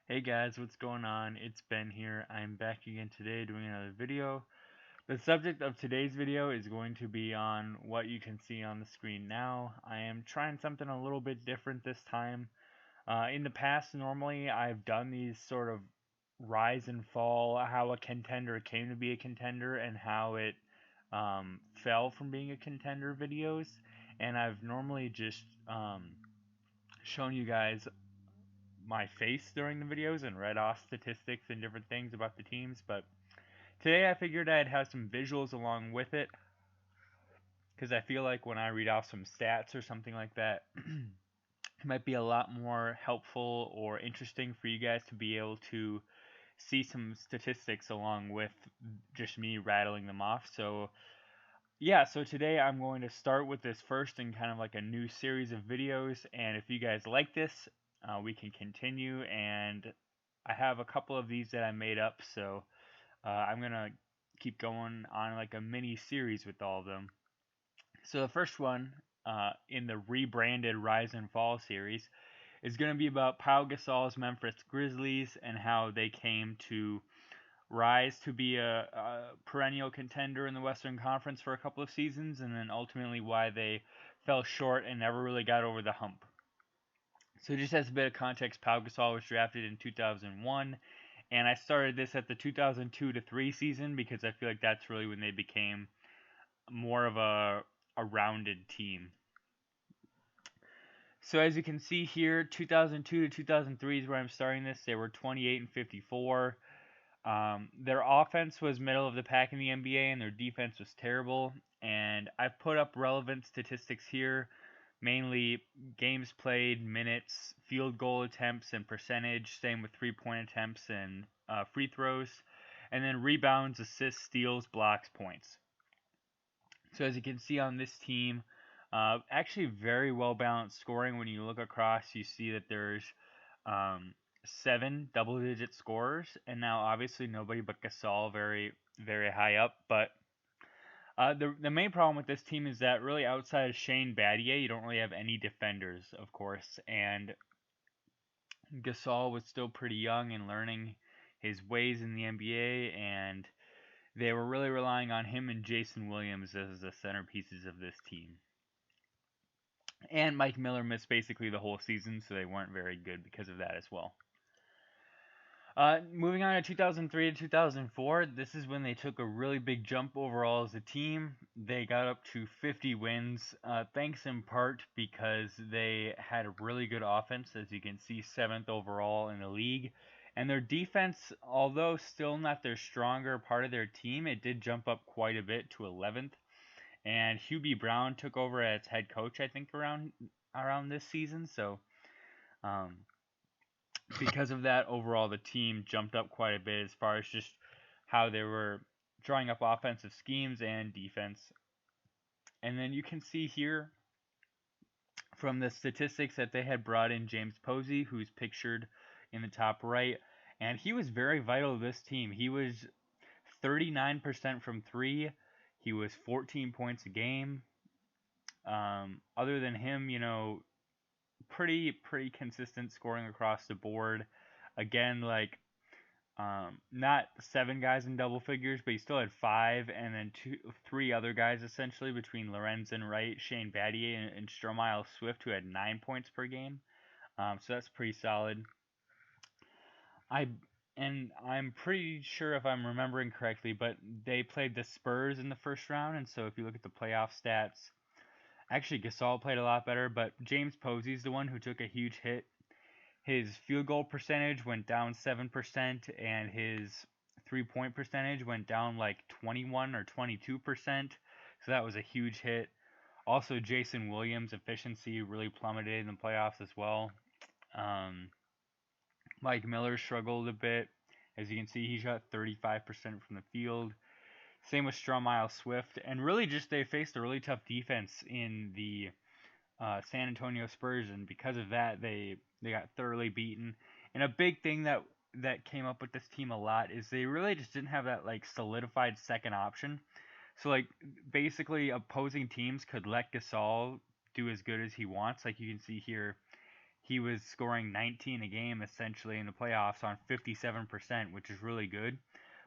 Hey guys, what's going on? It's Ben here. I'm back again today doing another video. The subject of today's video is going to be on what you can see on the screen now. I am trying something a little bit different this time. In the past, normally I've done these sort of rise and fall, how a contender came to be a contender and how it fell from being a contender videos. And I've normally just shown you guys my face during the videos and read off statistics and different things about the teams, but today I figured I'd have some visuals along with it because I feel like when I read off some stats or something like that, it might be a lot more helpful or interesting for you guys to be able to see some statistics along with just me rattling them off. So, yeah, so today I'm going to start with this first in kind of like a new series of videos, and if you guys like this, we can continue. And I have a couple of these that I made up, so I'm gonna keep going on like a mini series with all of them. So the first one in the rebranded Rise and Fall series is going to be about Pau Gasol's Memphis Grizzlies and how they came to rise to be a perennial contender in the Western Conference for a couple of seasons, and then ultimately why they fell short and never really got over the hump. So just as a bit of context, Pau Gasol was drafted in 2001, and I started this at the 2002 to 3 season because I feel like that's really when they became more of a rounded team. So as you can see here, 2002 to 2003 is where I'm starting this. They were 28 and 54. Their offense was middle of the pack in the NBA, and their defense was terrible. And I've put up relevant statistics here, mainly games played, minutes, field goal attempts, and percentage. Same with 3-point attempts and free throws. And then rebounds, assists, steals, blocks, points. So as you can see on this team, actually very well balanced scoring. When you look across, you see that there's um, 7 double-digit scorers, and now obviously nobody but Gasol very high up. But the main problem with this team is that really outside of Shane Battier, you don't really have any defenders, of course, and Gasol was still pretty young and learning his ways in the NBA, and they were really relying on him and Jason Williams as the centerpieces of this team. And Mike Miller missed basically the whole season, so they weren't very good because of that as well. Moving on to 2003 to 2004, this is when they took a really big jump overall as a team. They got up to 50 wins, thanks in part because they had a really good offense, as you can see, 7th overall in the league. And their defense, although still not their stronger part of their team, it did jump up quite a bit to 11th. And Hubie Brown took over as head coach, I think, around this season. So, um, because of that, overall the team jumped up quite a bit as far as just how they were drawing up offensive schemes and defense. And then you can see here from the statistics that they had brought in James Posey, who's pictured in the top right, and he was very vital to this team. He was 39% from 3. He was 14 points a game. Other than him, pretty consistent scoring across the board. Again, like not 7 guys in double figures, but he still had 5, and then 3 other guys essentially between Lorenz and Wright, Shane Battier, and Stromile Swift, who had 9 points per game. So that's pretty solid. I and I'm pretty sure if I'm remembering correctly, but they played the Spurs in the first round, and so if you look at the playoff stats, actually Gasol played a lot better, but James Posey's the one who took a huge hit. His field goal percentage went down 7%, and his 3-point percentage went down like 21 or 22%. So that was a huge hit. Also, Jason Williams' efficiency really plummeted in the playoffs as well. Um, Mike Miller struggled a bit. As you can see, he shot 35% from the field. Same with Stromile Swift. And really just they faced a really tough defense in the San Antonio Spurs, and because of that, they got thoroughly beaten. And a big thing that came up with this team a lot is they really just didn't have that like solidified second option. So like basically opposing teams could let Gasol do as good as he wants. Like you can see here, he was scoring 19 a game essentially in the playoffs on 57%, which is really good.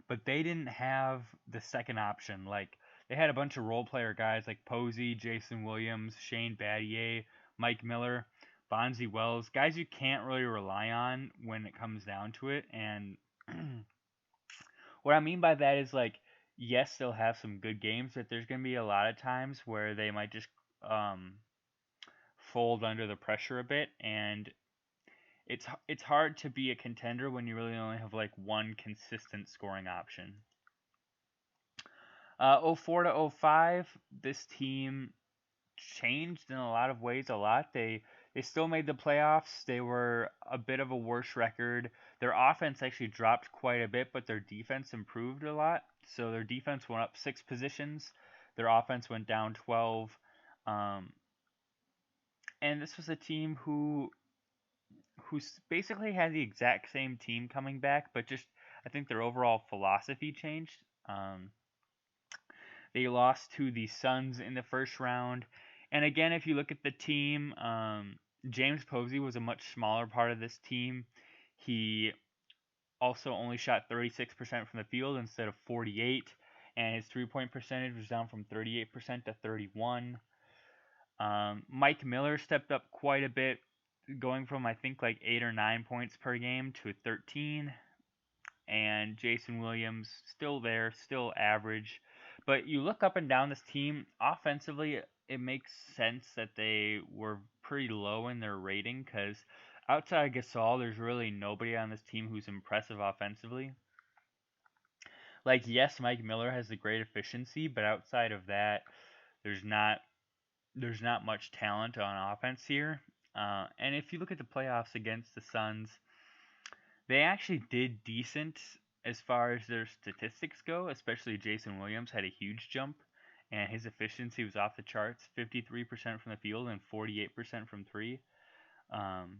But they didn't have the second option. Like, they had a bunch of role player guys like Posey, Jason Williams, Shane Battier, Mike Miller, Bonzi Wells, guys you can't really rely on when it comes down to it. And what I mean by that is, like, yes, they'll have some good games, but there's going to be a lot of times where they might just um, fold under the pressure a bit, and it's hard to be a contender when you really only have like one consistent scoring option. 04 to 05, this team changed in a lot of ways a lot. They still made the playoffs. They were a bit of a worse record. Their offense actually dropped quite a bit, but their defense improved a lot. So their defense went up 6 positions. Their offense went down 12. Um, and this was a team who basically had the exact same team coming back, but just I think their overall philosophy changed. They lost to the Suns in the first round. And again, if you look at the team, James Posey was a much smaller part of this team. He also only shot 36% from the field instead of 48, and his three-point percentage was down from 38% to 31. Mike Miller stepped up quite a bit, going from I think like 8 or 9 points per game to 13, and Jason Williams still there, still average. But you look up and down this team, offensively, it makes sense that they were pretty low in their rating because outside of Gasol, there's really nobody on this team who's impressive offensively. Like, yes, Mike Miller has a great efficiency, but outside of that, there's not there's not much talent on offense here. And if you look at the playoffs against the Suns, they actually did decent as far as their statistics go, especially Jason Williams had a huge jump, and his efficiency was off the charts, 53% from the field and 48% from three. Um,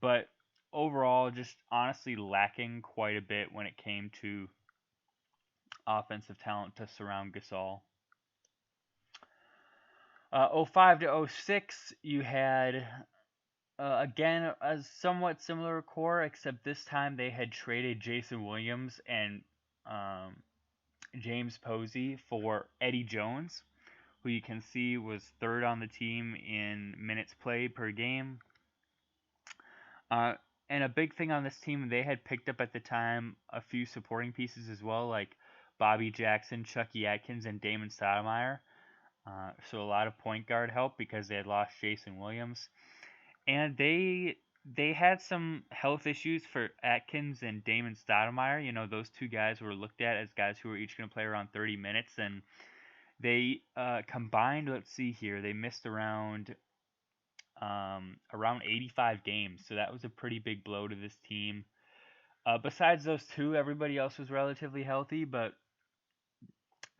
but overall, just honestly lacking quite a bit when it came to offensive talent to surround Gasol. 05 to 06, you had again, a somewhat similar core, except this time they had traded Jason Williams and um, James Posey for Eddie Jones, who you can see was third on the team in minutes played per game. Uh, and a big thing on this team, they had picked up at the time a few supporting pieces as well, like Bobby Jackson, Chucky Atkins, and Damon Stoudemire. So a lot of point guard help because they had lost Jason Williams. And they had some health issues for Atkins and Damon Stoudemire. You know, those two guys were looked at as guys who were each going to play around 30 minutes, and they combined. Let's see here, they missed around 85 games, so that was a pretty big blow to this team. Besides those two, everybody else was relatively healthy, but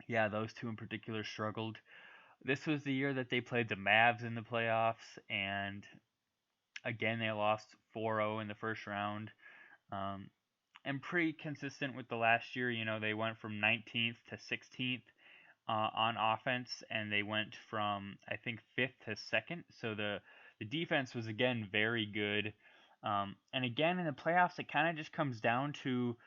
yeah, those two in particular struggled. This was the year that they played the Mavs in the playoffs, and again, they lost 4-0 in the first round. Um, and pretty consistent with the last year. You know, they went from 19th to 16th on offense, and they went from I think 5th to 2nd. So the defense was again very good. And again in the playoffs, it kind of just comes down to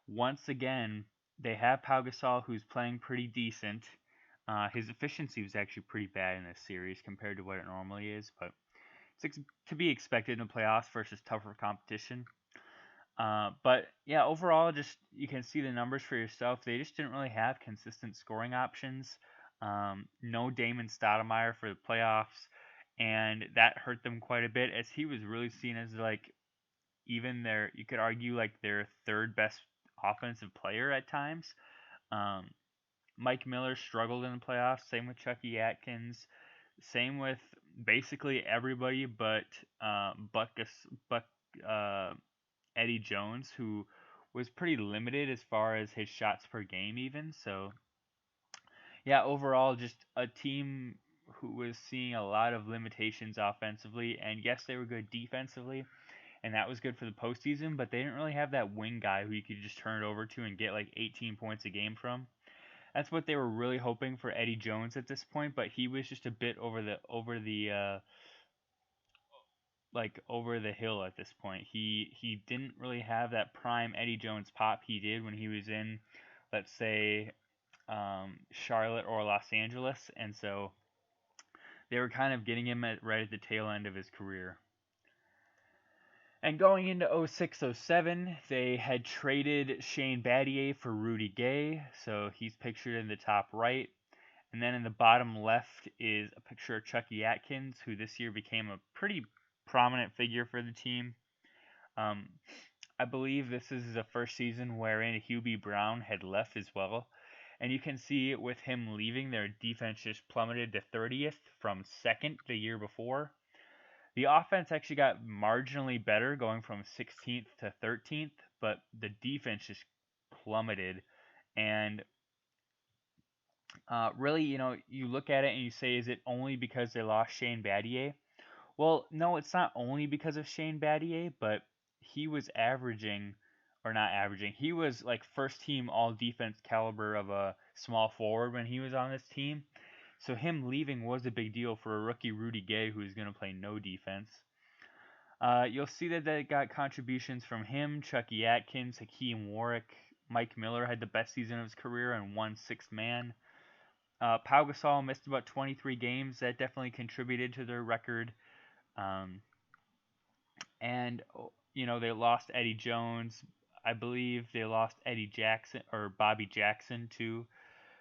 once again they have Pau Gasol who's playing pretty decent. His efficiency was actually pretty bad in this series compared to what it normally is, but it's to be expected in the playoffs versus tougher competition. But yeah, overall, just you can see the numbers for yourself. They just didn't really have consistent scoring options. No Damon Stoudemire for the playoffs, and that hurt them quite a bit as he was really seen as like even their you could argue like their third best offensive player at times. Um, Mike Miller struggled in the playoffs. Same with Chucky Atkins. Same with basically everybody but Buck uh, Eddie Jones, who was pretty limited as far as his shots per game, even. So, yeah, overall, just a team who was seeing a lot of limitations offensively. And yes, they were good defensively, and that was good for the postseason, but they didn't really have that wing guy who you could just turn it over to and get like 18 points a game from. That's what they were really hoping for Eddie Jones at this point, but he was just a bit over the like over the hill at this point. He didn't really have that prime Eddie Jones pop he did when he was in, let's say, Charlotte or Los Angeles, and so they were kind of getting him right at the tail end of his career. And going into 06-07, they had traded Shane Battier for Rudy Gay, so he's pictured in the top right. And then in the bottom left is a picture of Chucky Atkins, who this year became a pretty prominent figure for the team. Um, I believe this is the first season wherein Hubie Brown had left as well. And you can see with him leaving, their defense just plummeted to 30th from second the year before. The offense actually got marginally better, going from 16th to 13th, but the defense just plummeted. And really, you look at it and you say, is it only because they lost Shane Battier? Well, no, it's not only because of Shane Battier, but he was averaging, or not averaging, he was like first team all defense caliber of a small forward when he was on this team. So him leaving was a big deal for a rookie Rudy Gay who is going to play no defense. You'll see that they got contributions from him, Chucky Atkins, Hakeem Warwick. Mike Miller had the best season of his career and won sixth man. Pau Gasol missed about 23 games. That definitely contributed to their record. Um, and they lost Eddie Jones. I believe they lost Eddie Jackson or Bobby Jackson too.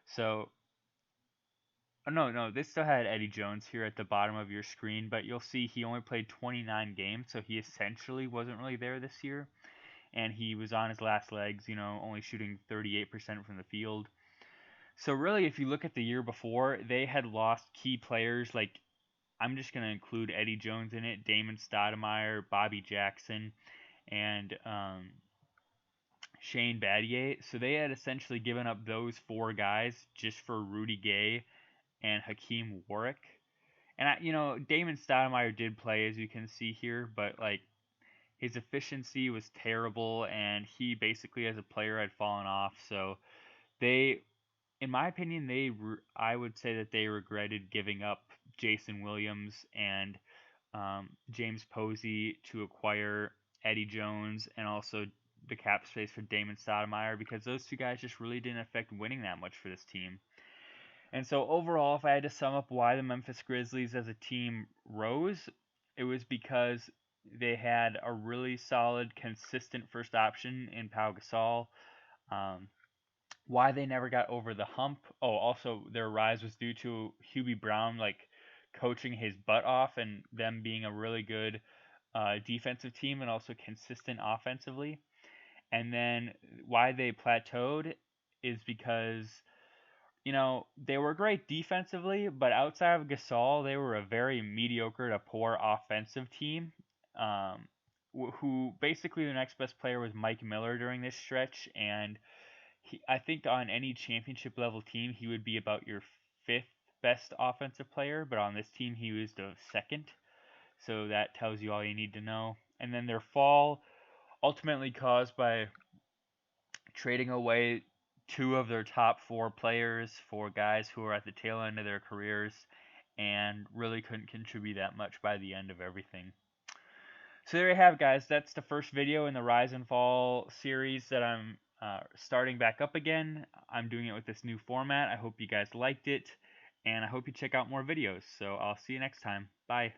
So no, this still had Eddie Jones here at the bottom of your screen, but you'll see he only played 29 games, so he essentially wasn't really there this year, and he was on his last legs, only shooting 38% from the field. So really, if you look at the year before, they had lost key players like, I'm just going to include Eddie Jones in it, Damon Stoudemire, Bobby Jackson, and Shane Battier. So they had essentially given up those four guys just for Rudy Gay and Hakeem Warwick. And Damon Stoudemire did play, as you can see here, but like his efficiency was terrible, and he basically as a player had fallen off. So they, in my opinion, I would say that they regretted giving up Jason Williams and James Posey to acquire Eddie Jones, and also the cap space for Damon Stoudemire, because those two guys just really didn't affect winning that much for this team. And so overall, if I had to sum up why the Memphis Grizzlies as a team rose, it was because they had a really solid, consistent first option in Pau Gasol. Um, why they never got over the hump. Oh, also their rise was due to Hubie Brown like coaching his butt off and them being a really good defensive team and also consistent offensively. And then why they plateaued is because they were great defensively, but outside of Gasol, they were a very mediocre to poor offensive team. Um, who basically the next best player was Mike Miller during this stretch, and I think on any championship level team, he would be about your fifth best offensive player, but on this team, he was the second. So that tells you all you need to know. And then their fall, ultimately caused by trading away two of their top four players for guys who are at the tail end of their careers and really couldn't contribute that much by the end of everything. So there you have, guys. That's the first video in the Rise and Fall series that I'm starting back up again. I'm doing it with this new format. I hope you guys liked it, and I hope you check out more videos. So I'll see you next time. Bye.